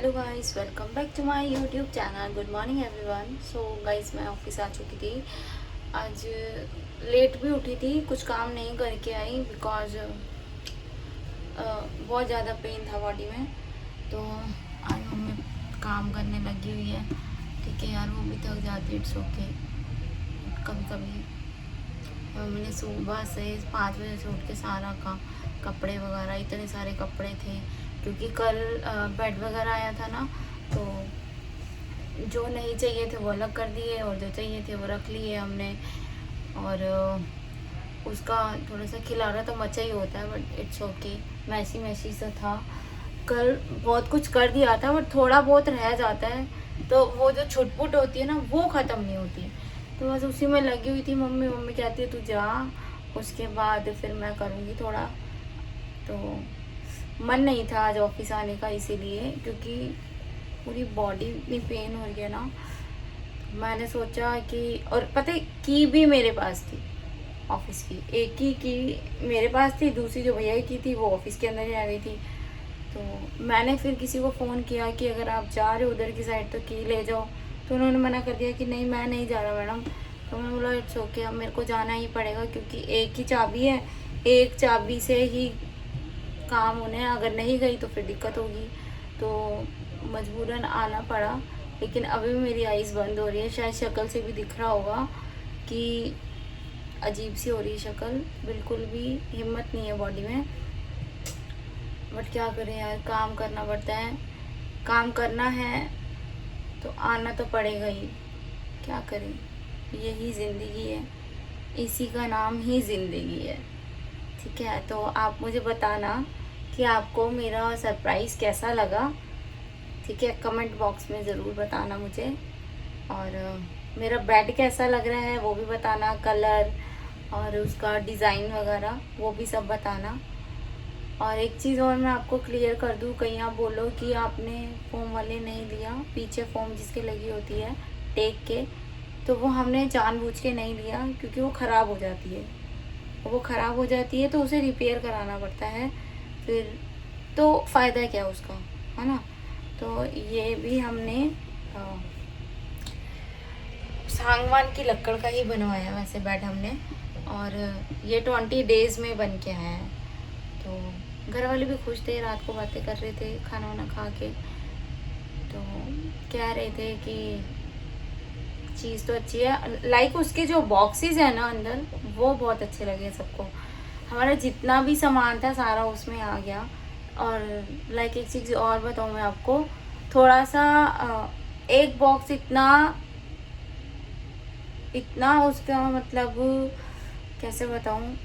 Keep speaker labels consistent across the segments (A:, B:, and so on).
A: Hello guys, welcome back to my YouTube channel. Good morning everyone. So guys, मैं office आ चुकी थी। आज लेट भी उठी थी, कुछ काम नहीं करके आई बिकॉज बहुत ज़्यादा पेन था बॉडी में। तो आज मम्मी काम करने लगी हुई है। ठीक है यार, वो भी थक जाती है, इट्स ओके। कभी कभी मम्मी ने सुबह से 5 बजे से उठ के सारा काम, कपड़े वगैरह, इतने सारे कपड़े थे क्योंकि कल बेड वगैरह आया था ना, तो जो नहीं चाहिए थे वो अलग कर दिए और जो चाहिए थे वो रख लिए हमने। और उसका थोड़ा सा खिलाना तो मचा ही होता है, but it's okay. Messy messy सा था। कल बहुत कुछ कर दिया था बट थोड़ा बहुत रह जाता है, तो वो जो छुटपुट होती है ना वो ख़त्म नहीं होती। तो बस उसी में लगी हुई थी। मम्मी मम्मी कहती है तू जा, उसके बाद फिर मैं करूँगी थोड़ा। तो मन नहीं था आज ऑफिस आने का, इसीलिए, क्योंकि पूरी बॉडी इतनी पेन हो रही है ना। मैंने सोचा कि, और पता है की भी मेरे पास थी ऑफिस की, एक ही की मेरे पास थी, दूसरी जो भैया की थी वो ऑफिस के अंदर ही आ गई थी। तो मैंने फिर किसी को फ़ोन किया कि अगर आप जा रहे हो उधर की साइड तो की ले जाओ। तो उन्होंने मना कर दिया कि नहीं मैं नहीं जा रहा मैडम। तो मैंने बोला इट्स ओके, अब मेरे को जाना ही पड़ेगा क्योंकि एक ही चाबी है, एक चाबी से ही काम होने, अगर नहीं गई तो फिर दिक्कत होगी। तो मजबूरन आना पड़ा। लेकिन अभी भी मेरी आइज़ बंद हो रही है, शायद शक्ल से भी दिख रहा होगा कि अजीब सी हो रही है शक्ल, बिल्कुल भी हिम्मत नहीं है बॉडी में। बट क्या करें यार, काम करना पड़ता है। काम करना है तो आना तो पड़ेगा ही, क्या करें, यही ज़िंदगी है, इसी का नाम ही ज़िंदगी है। ठीक है, तो आप मुझे बताना कि आपको मेरा सरप्राइज़ कैसा लगा। ठीक है, कमेंट बॉक्स में ज़रूर बताना मुझे। और मेरा बेड कैसा लग रहा है वो भी बताना, कलर और उसका डिज़ाइन वगैरह वो भी सब बताना। और एक चीज़ और मैं आपको क्लियर कर दूँ, कहीं आप बोलो कि आपने फोम वाले नहीं लिया, पीछे फोम जिसके लगी होती है टेक के, तो वो हमने जानबूझ के नहीं लिया क्योंकि वो ख़राब हो जाती है। वो ख़राब हो जाती है तो उसे रिपेयर कराना पड़ता है फिर, तो फ़ायदा क्या उसका, है ना। तो ये भी हमने सागवान की लकड़ का ही बनवाया वैसे बेड हमने, और ये 20 डेज़ में बन के आया है। तो घर वाले भी खुश थे, रात को बातें कर रहे थे खाना वाना खा के, तो कह रहे थे कि चीज़ तो अच्छी है। लाइक उसके जो बॉक्सेस है ना अंदर, वो बहुत अच्छे लगे सबको। हमारा जितना भी सामान था सारा उसमें आ गया। और लाइक एक चीज़ और बताऊँ मैं आपको, थोड़ा सा एक बॉक्स इतना इतना उसका मतलब कैसे बताऊँ,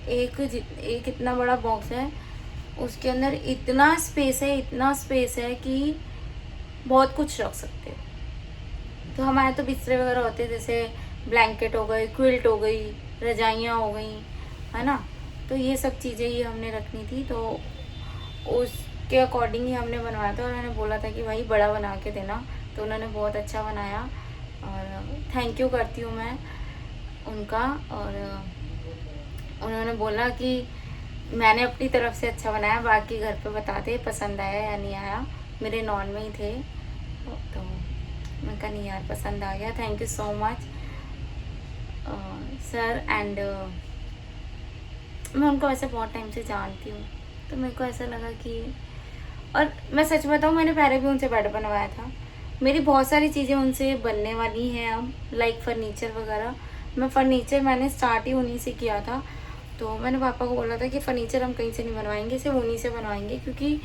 A: एक इतना बड़ा बॉक्स है, उसके अंदर इतना स्पेस है, इतना स्पेस है कि बहुत कुछ रख सकते हो। तो हमारे तो बिस्तरे वगैरह होते हैं, जैसे ब्लैंकेट हो गई, क्विल्ट हो गई, रजाइयाँ हो गई, है ना। तो ये सब चीज़ें ही हमने रखनी थी, तो उसके अकॉर्डिंग ही हमने बनवाया था। और मैंने बोला था कि भाई बड़ा बना के देना, तो उन्होंने बहुत अच्छा बनाया और थैंक यू करती हूँ मैं उनका। और उन्होंने बोला कि मैंने अपनी तरफ से अच्छा बनाया, बाकी घर पे बताते पसंद आया या नहीं आया। मेरे नॉन में ही थे, तो मैं कहा नहीं यार पसंद आ गया, thank you so much sir. And मैं उनको ऐसे बहुत टाइम से जानती हूँ, तो मेरे को ऐसा लगा कि, और मैं सच बताऊँ मैंने पहले भी उनसे बेड बनवाया था। मेरी बहुत सारी चीज़ें उनसे बनने वाली हैं अब, लाइक फर्नीचर वगैरह। मैं फर्नीचर मैंने स्टार्ट ही उन्हीं से किया था। तो मैंने पापा को बोला था कि फ़र्नीचर हम कहीं से नहीं बनवाएंगे, सिर्फ उन्हीं से बनवाएंगे, क्योंकि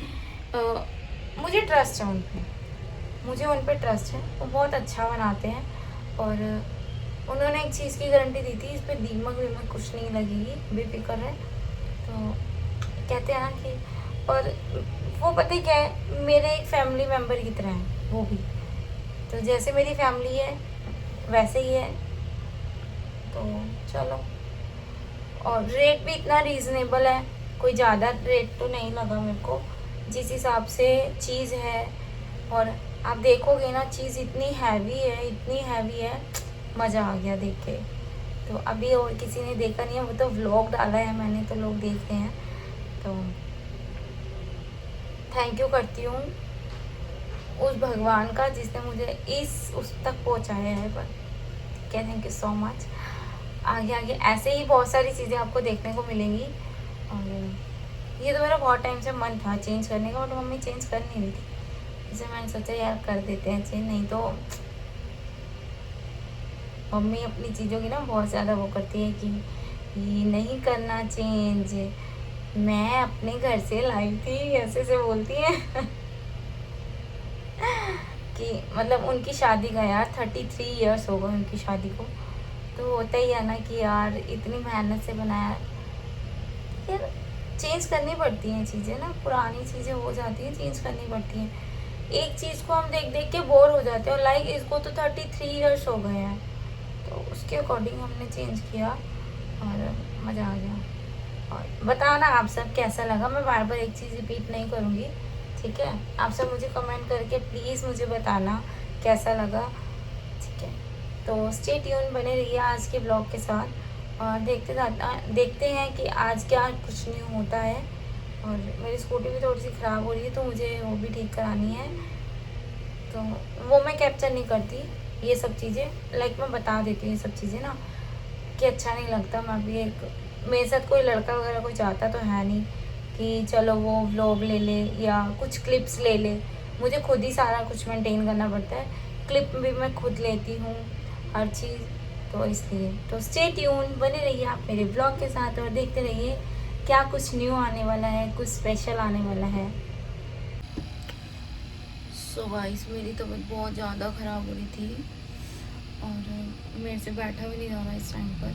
A: मुझे ट्रस्ट है उन पर, मुझे उन पर ट्रस्ट है, वो बहुत अच्छा बनाते हैं। और उन्होंने एक चीज़ की गारंटी दी थी, इस पर दीमक वीमक कुछ नहीं लगेगी, बेफिक्र है। तो कहते हैं ना कि, और वो पता है क्या है, मेरे एक फैमिली मेम्बर की तरह है वो भी। तो जैसे मेरी फैमिली है वैसे ही है, तो चलो। और रेट भी इतना रीज़नेबल है, कोई ज़्यादा रेट तो नहीं लगा मेरे को, जिस हिसाब से चीज़ है। और आप देखोगे ना, चीज़ इतनी हैवी है, इतनी हैवी है, मज़ा आ गया देख के। तो अभी और किसी ने देखा नहीं है, वो तो व्लॉग डाला है मैंने, तो लोग देख रहे हैं। तो थैंक यू करती हूँ उस भगवान का जिसने मुझे उस तक पहुँचाया है। पर ठीक है, थैंक यू सो मच। आगे आगे ऐसे ही बहुत सारी चीज़ें आपको देखने को मिलेंगी। और ये तो मेरा बहुत टाइम से मन था चेंज करने का, बट मम्मी चेंज कर नहीं रही थी, इसलिए मैंने सोचा यार कर देते हैं चेंज। नहीं तो मम्मी अपनी चीज़ों की ना बहुत ज़्यादा वो करती है कि ये नहीं करना चेंज, मैं अपने घर से लाई थी, ऐसे से बोलती है। कि मतलब उनकी शादी का यार 33 इयर्स हो गए उनकी शादी को, तो होता ही है ना कि यार इतनी मेहनत से बनाया यार, चेंज करनी पड़ती हैं चीज़ें ना, पुरानी चीज़ें हो जाती हैं, चेंज करनी पड़ती हैं। एक चीज़ को हम देख देख के बोर हो जाते हैं, और लाइक इसको तो 33 इयर्स हो गए हैं, तो उसके अकॉर्डिंग हमने चेंज किया और मज़ा आ गया। और बताना आप सब कैसा लगा, मैं बार बार एक चीज़ रिपीट नहीं करूँगी, ठीक है। आप सब मुझे कमेंट करके प्लीज़ मुझे बताना कैसा लगा, ठीक है। तो स्टे ट्यून बने रहिए आज के ब्लॉग के साथ, और देखते हैं कि आज क्या कुछ न्यू होता है। और मेरी स्कूटी भी थोड़ी सी ख़राब हो रही है, तो मुझे वो भी ठीक करानी है, तो वो मैं कैप्चर नहीं करती ये सब चीज़ें, लाइक मैं बता देती हूँ ये सब चीज़ें ना, कि अच्छा नहीं लगता। मैं भी एक, मेरे साथ कोई लड़का वगैरह कोई चाहता तो है नहीं कि चलो वो व्लॉग ले ले या कुछ क्लिप्स ले ले, मुझे खुद ही सारा कुछ मेंटेन करना पड़ता है, क्लिप भी मैं खुद लेती हूँ हर चीज़, तो इसलिए तो स्टे ट्यून बने रहिए आप मेरे ब्लॉग के साथ, और देखते रहिए क्या कुछ न्यू आने वाला है, कुछ स्पेशल आने वाला है। सो गाइस, मेरी तबीयत बहुत ज़्यादा ख़राब हो रही थी, और मेरे से बैठा भी नहीं जा रहा इस टाइम पर,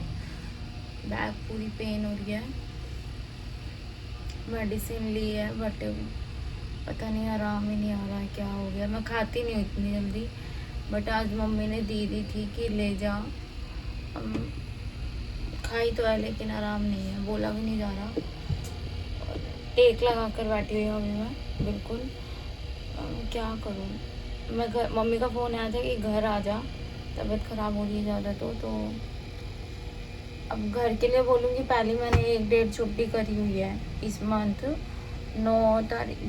A: बैक पूरी पेन हो रही है, मेडिसिन ली है बट पता नहीं आराम ही नहीं आ रहा है, क्या हो गया। मैं खाती नहीं हूँ इतनी जल्दी, बट आज मम्मी ने दी थी कि ले जा, खाई तो है लेकिन आराम नहीं है, बोला भी नहीं जा रहा, टेक लगा कर बैठी हुई हूँ अभी मैं बिल्कुल। क्या करूँ, मैं घर, मम्मी का फ़ोन आया था कि घर आ जा, तबीयत ख़राब हो रही है ज़्यादा, तो अब घर के लिए बोलूँगी। पहले मैंने 1 डेढ़ छुट्टी करी हुई है इस मंथ,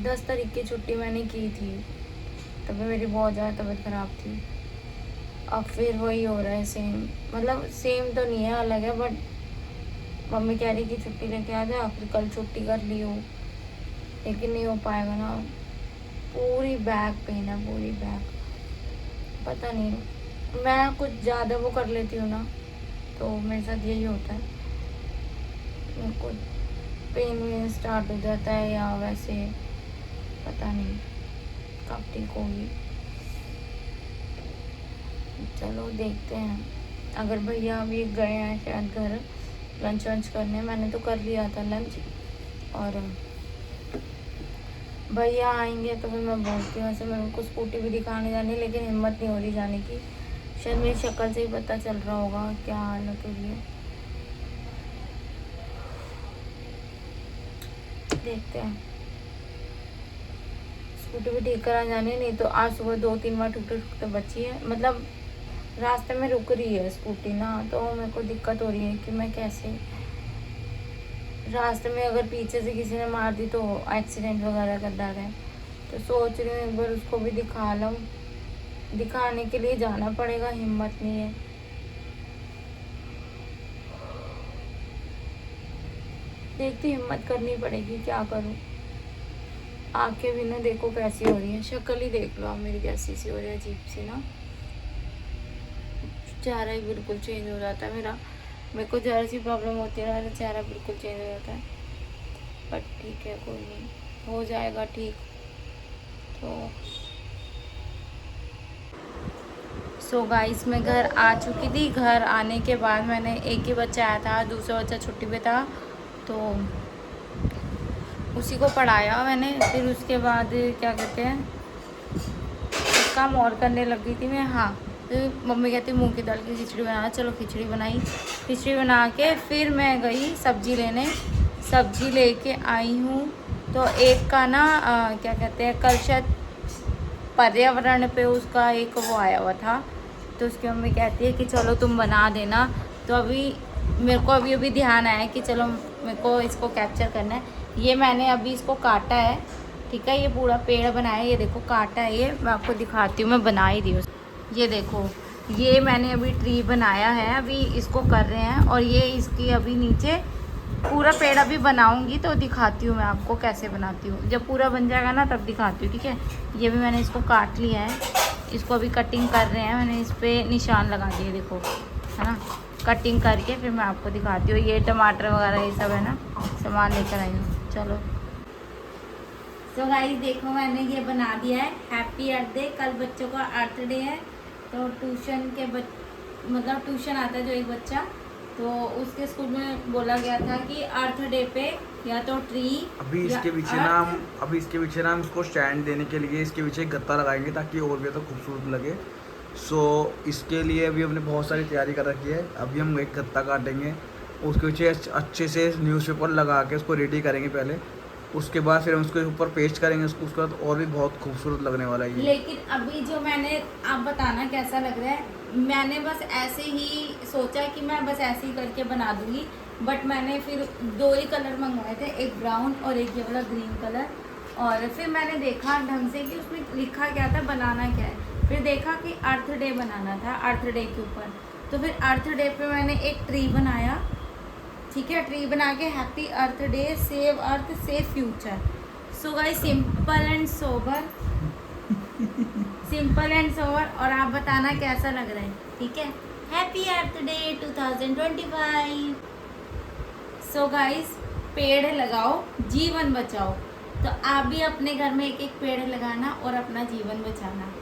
A: 10 तारीख की छुट्टी मैंने की थी, तभी मेरी बहुत ज़्यादा तबीयत ख़राब थी। अब फिर वही हो रहा है सेम, मतलब सेम तो नहीं है, अलग है, बट मम्मी कह रही कि छुट्टी लेके आ जा, फिर कल छुट्टी कर ली हो, लेकिन नहीं हो पाएगा ना, पूरी बैक पेन है, पूरी बैक, पता नहीं, मैं कुछ ज़्यादा वो कर लेती हूँ ना, तो मेरे साथ यही होता है, मेरे को पेन वेन स्टार्ट हो जाता है, या वैसे पता नहीं कब ठीक होगी। चलो देखते हैं, अगर भैया अभी गए हैं शायद घर लंच वंच करने, मैंने तो कर लिया था लंच, और भैया आएंगे तो फिर मैं बोलती हूँ। ऐसे मेरे को स्कूटी भी दिखाने जानी, लेकिन हिम्मत नहीं हो रही जाने की, शायद मेरी शक्ल से ही पता चल रहा होगा क्या हालत हो रही है, देखते हैं। स्कूटी भी ठीक करा जानी, नहीं तो आज सुबह 2-3 बार ठुकते ठुकते बची है, मतलब रास्ते में रुक रही है स्कूटी ना, तो मेरे को दिक्कत हो रही है कि मैं कैसे, रास्ते में अगर पीछे से किसी ने मार दी तो एक्सीडेंट वगैरह का डर है, तो सोच रही हूँ एक बार उसको भी दिखा लूँ, दिखाने के लिए जाना पड़ेगा, हिम्मत नहीं है। देखती, हिम्मत करनी पड़ेगी, क्या करूँ। आंखें भी ना देखो कैसी हो रही है, शक्ल ही देख लो आप मेरी कैसी सी हो रही है, अजीब सी ना, चेहरा ही बिल्कुल चेंज हो जाता है मेरा, मेरे को जरा सी प्रॉब्लम होती है मेरा चेहरा बिल्कुल चेंज हो जाता है, बट ठीक है, कोई नहीं, हो जाएगा ठीक। तो सो गाइस, मैं घर आ चुकी थी, घर आने के बाद मैंने, एक ही बच्चा आया था, दूसरा बच्चा छुट्टी पे था, तो उसी को पढ़ाया मैंने, फिर उसके बाद क्या कहते हैं, एक काम और करने लगी थी मैं। हाँ, तो मम्मी कहती मूंग की दाल की खिचड़ी बनाना, चलो खिचड़ी बनाई, खिचड़ी बना के फिर मैं गई सब्ज़ी लेने, सब्ज़ी लेके आई हूँ, तो एक का ना क्या कहते हैं, कल शायद पर्यावरण पे उसका एक वो आया हुआ था, तो उसकी मम्मी कहती है कि चलो तुम बना देना, तो अभी मेरे को अभी ध्यान आया कि चलो मेरे को इसको कैप्चर करना है। ये मैंने अभी इसको काटा है, ठीक है। ये पूरा पेड़ बनाया, ये देखो काटा है, ये मैं आपको दिखाती हूँ, मैं बना ही दी हूँ। ये देखो, ये मैंने अभी ट्री बनाया है, अभी इसको कर रहे हैं, और ये इसकी अभी नीचे पूरा पेड़ अभी बनाऊंगी तो दिखाती हूँ मैं आपको कैसे बनाती हूँ। जब पूरा बन जाएगा ना तब दिखाती हूँ, ठीक है। ये भी मैंने इसको काट लिया है, इसको अभी कटिंग कर रहे हैं, मैंने इस पर निशान लगा दिए देखो, है ना। कटिंग करके फिर मैं आपको दिखाती हूँ। ये टमाटर वगैरह ये सब है ना, सामान लेकर आई हूँ। चलो तो गाइस देखो, मैंने ये बना दिया है हैप्पी अर्थ डे। कल बच्चों का अर्थ डे है, तो ट्यूशन के मतलब ट्यूशन आता है जो एक बच्चा, तो उसके स्कूल में बोला गया था कि अर्थ डे पे या तो ट्री,
B: अभी इसके पीछे ना हम इसको स्टैंड देने के लिए इसके पीछे एक गत्ता लगाएंगे ताकि और भी तो खूबसूरत लगे। सो इसके लिए अभी हमने बहुत सारी तैयारी कर रखी है। अभी हम एक गत्ता काटेंगे, उसके पीछे अच्छे से न्यूज़पेपर लगा के उसको रेडी करेंगे पहले, उसके बाद फिर हम उसके ऊपर पेस्ट करेंगे उसके बाद और भी बहुत खूबसूरत लगने वाला है ये।
A: लेकिन अभी जो मैंने, आप बताना कैसा लग रहा है। मैंने बस ऐसे ही सोचा कि मैं बस ऐसे ही करके बना दूंगी, बट मैंने फिर 2 ही कलर मंगवाए थे, एक ब्राउन और एक ये वाला ग्रीन कलर। और फिर मैंने देखा ढंग से कि उसमें लिखा क्या था, बनाना क्या है। फिर देखा कि अर्थ डे बनाना था, अर्थ डे के ऊपर। तो फिर अर्थ डे पे मैंने एक ट्री बनाया, ठीक है। ट्री बना के happy earth day, save earth save future. So guys simple and sober, simple and sober. और आप बताना कैसा लग रहा है, ठीक है। हैप्पी अर्थ डे 2025। सो गाइस पेड़ लगाओ, जीवन बचाओ। तो आप भी अपने घर में एक एक पेड़ लगाना और अपना जीवन बचाना।